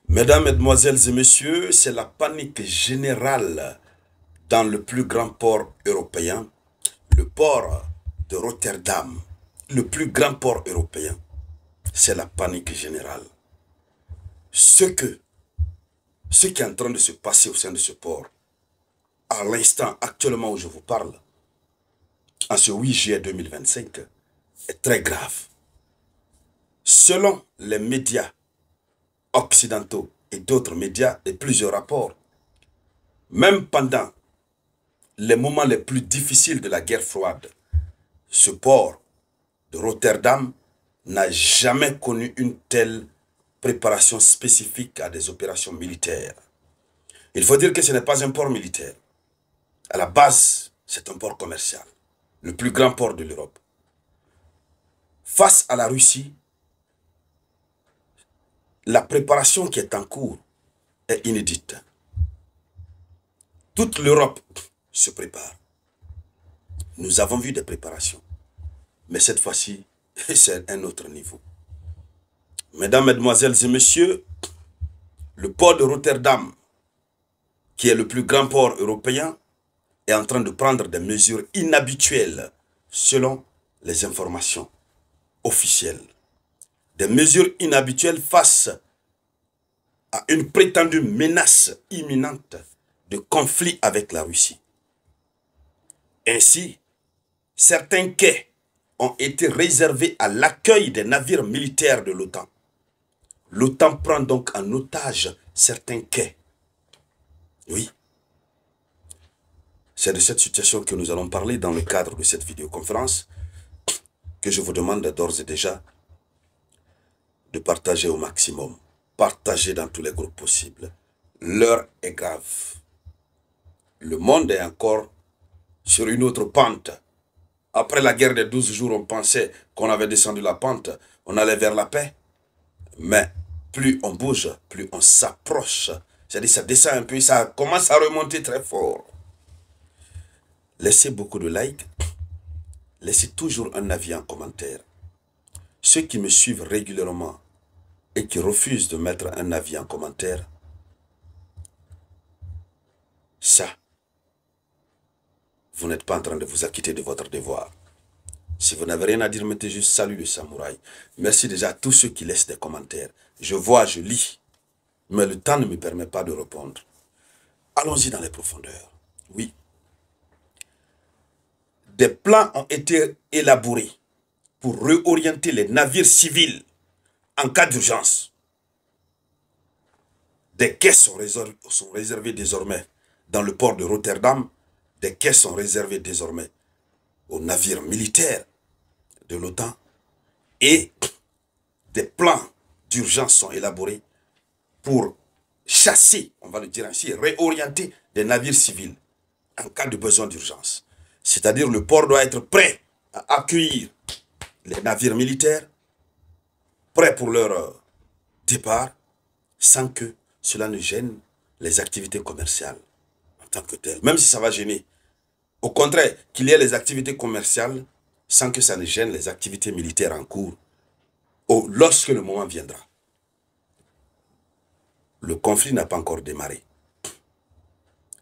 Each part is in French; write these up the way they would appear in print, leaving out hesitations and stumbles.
Mesdames, Mesdemoiselles et Messieurs, c'est la panique générale dans le plus grand port européen, le port de Rotterdam, le plus grand port européen. C'est la panique générale. Ce qui est en train de se passer au sein de ce port, à l'instant actuellement où je vous parle, en ce 8 juillet 2025, est très grave. Selon les médias occidentaux et d'autres médias et plusieurs rapports, même pendant les moments les plus difficiles de la guerre froide, ce port de Rotterdam n'a jamais connu une telle préparation spécifique à des opérations militaires. Il faut dire que ce n'est pas un port militaire. À la base, c'est un port commercial, le plus grand port de l'Europe. Face à la Russie, la préparation qui est en cours est inédite. Toute l'Europe se prépare. Nous avons vu des préparations, mais cette fois-ci, c'est un autre niveau. Mesdames, Mesdemoiselles et Messieurs, le port de Rotterdam, qui est le plus grand port européen, est en train de prendre des mesures inhabituelles selon les informations officielles. Des mesures inhabituelles face à une prétendue menace imminente de conflit avec la Russie. Ainsi, certains quais ont été réservés à l'accueil des navires militaires de l'OTAN. L'OTAN prend donc en otage certains quais. Oui. C'est de cette situation que nous allons parler dans le cadre de cette vidéoconférence que je vous demande d'ores et déjà de partager au maximum. Partager dans tous les groupes possibles. L'heure est grave. Le monde est encore sur une autre pente. Après la guerre des 12 jours, on pensait qu'on avait descendu la pente, on allait vers la paix. Mais plus on bouge, plus on s'approche. C'est-à-dire ça descend un peu, ça commence à remonter très fort. Laissez beaucoup de likes. Laissez toujours un avis en commentaire. Ceux qui me suivent régulièrement et qui refusent de mettre un avis en commentaire, ça, vous n'êtes pas en train de vous acquitter de votre devoir. Si vous n'avez rien à dire, mettez juste salut le samouraï. Merci déjà à tous ceux qui laissent des commentaires. Je vois, je lis, mais le temps ne me permet pas de répondre. Allons-y dans les profondeurs. Oui. Des plans ont été élaborés pour réorienter les navires civils en cas d'urgence. Des quais sont réservés désormais dans le port de Rotterdam. Des quais sont réservés désormais aux navires militaires de l'OTAN. Et des plans d'urgence sont élaborés pour chasser, on va le dire ainsi, réorienter des navires civils en cas de besoin d'urgence. C'est-à-dire le port doit être prêt à accueillir les navires militaires, prêts pour leur départ, sans que cela ne gêne les activités commerciales en tant que telles, même si ça va gêner. Au contraire, qu'il y ait les activités commerciales sans que ça ne gêne les activités militaires en cours, lorsque le moment viendra. Le conflit n'a pas encore démarré.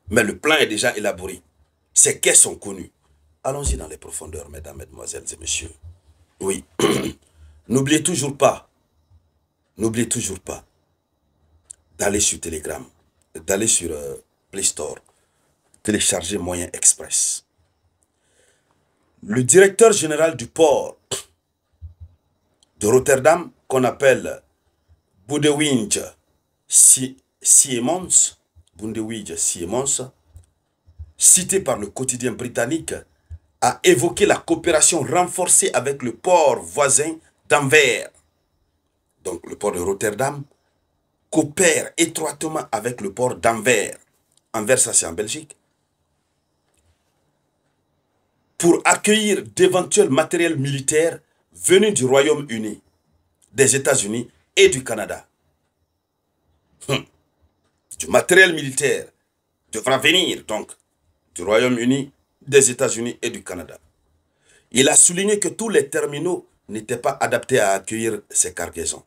Mais le plan est déjà élaboré. Ces quais sont connus. Allons-y dans les profondeurs, mesdames, mesdemoiselles et messieurs. Oui. N'oubliez toujours pas d'aller sur Telegram, d'aller sur Play Store, télécharger Moyen Express. Le directeur général du port de Rotterdam, qu'on appelle Boudewijn Siemons, cité par le quotidien britannique, a évoqué la coopération renforcée avec le port voisin d'Anvers. Donc le port de Rotterdam coopère étroitement avec le port d'Anvers. Anvers, ça c'est en Belgique. Pour accueillir d'éventuels matériels militaires venus du Royaume-Uni, des États-Unis et du Canada. Du matériel militaire devra venir donc du Royaume-Uni, des États-Unis et du Canada. Il a souligné que tous les terminaux n'étaient pas adaptés à accueillir ces cargaisons.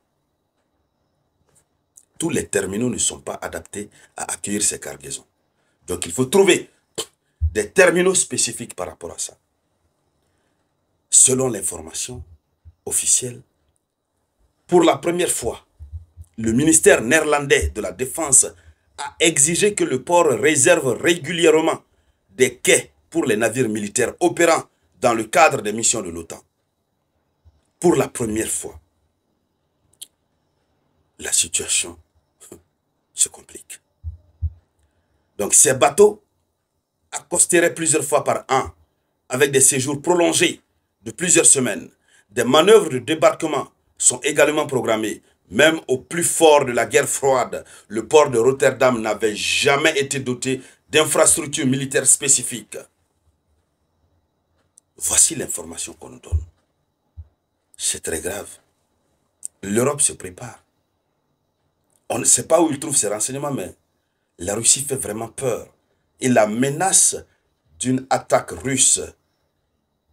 tous les terminaux ne sont pas adaptés à accueillir ces cargaisons. Donc il faut trouver des terminaux spécifiques par rapport à ça. Selon l'information officielle, pour la première fois, le ministère néerlandais de la Défense a exigé que le port réserve régulièrement des quais pour les navires militaires opérant dans le cadre des missions de l'OTAN. Pour la première fois, la situation se complique. Donc ces bateaux accosteraient plusieurs fois par an avec des séjours prolongés de plusieurs semaines. Des manœuvres de débarquement sont également programmées. Même au plus fort de la guerre froide, le port de Rotterdam n'avait jamais été doté d'infrastructures militaires spécifiques. Voici l'information qu'on nous donne. C'est très grave. L'Europe se prépare. On ne sait pas où il trouve ces renseignements, mais la Russie fait vraiment peur. Et la menace d'une attaque russe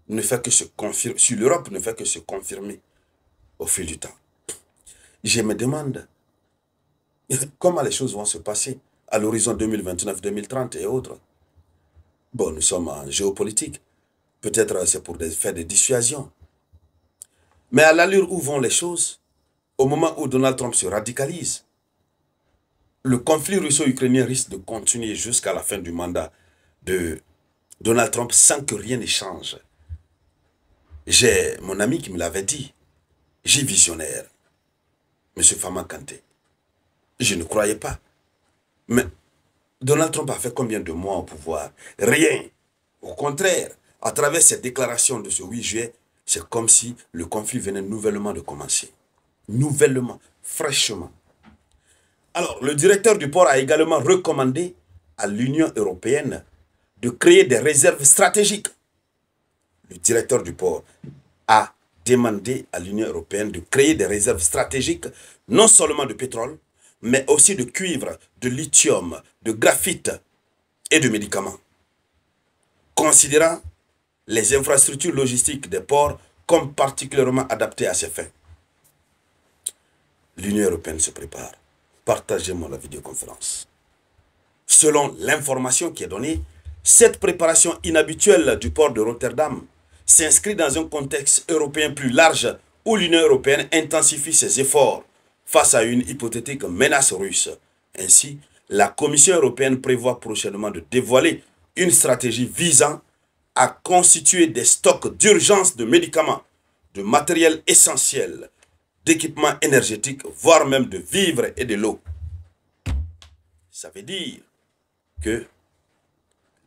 ne fait que se confirmer, sur l'Europe ne fait que se confirmer au fil du temps. Je me demande comment les choses vont se passer à l'horizon 2029, 2030 et autres. Bon, nous sommes en géopolitique. Peut-être c'est pour faire des dissuasions. Mais à l'allure où vont les choses, au moment où Donald Trump se radicalise, le conflit russo-ukrainien risque de continuer jusqu'à la fin du mandat de Donald Trump sans que rien ne change. J'ai mon ami qui me l'avait dit. J'ai visionnaire. M. Fama Kanté. Je ne croyais pas. Mais Donald Trump a fait combien de mois au pouvoir? Rien. Au contraire, à travers cette déclaration de ce 8 juillet, c'est comme si le conflit venait nouvellement de commencer. Nouvellement, fraîchement. Alors, le directeur du port a également recommandé à l'Union européenne de créer des réserves stratégiques. Le directeur du port a demandé à l'Union européenne de créer des réserves stratégiques, non seulement de pétrole, mais aussi de cuivre, de lithium, de graphite et de médicaments, considérant les infrastructures logistiques des ports comme particulièrement adaptées à ces fins. L'Union européenne se prépare. Partagez-moi la vidéoconférence. Selon l'information qui est donnée, cette préparation inhabituelle du port de Rotterdam s'inscrit dans un contexte européen plus large où l'Union européenne intensifie ses efforts face à une hypothétique menace russe. Ainsi, la Commission européenne prévoit prochainement de dévoiler une stratégie visant à constituer des stocks d'urgence de médicaments, de matériel essentiel, d'équipements énergétiques, voire même de vivres et de l'eau. Ça veut dire que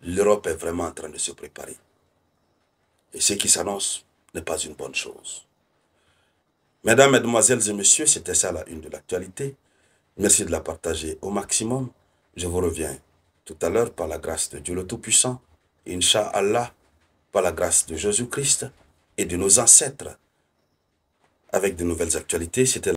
l'Europe est vraiment en train de se préparer. Et ce qui s'annonce n'est pas une bonne chose. Mesdames, Mesdemoiselles et Messieurs, c'était ça la une de l'actualité. Merci de la partager au maximum. Je vous reviens tout à l'heure par la grâce de Dieu le Tout-Puissant. Inch'Allah, par la grâce de Jésus-Christ et de nos ancêtres. Avec de nouvelles actualités, c'était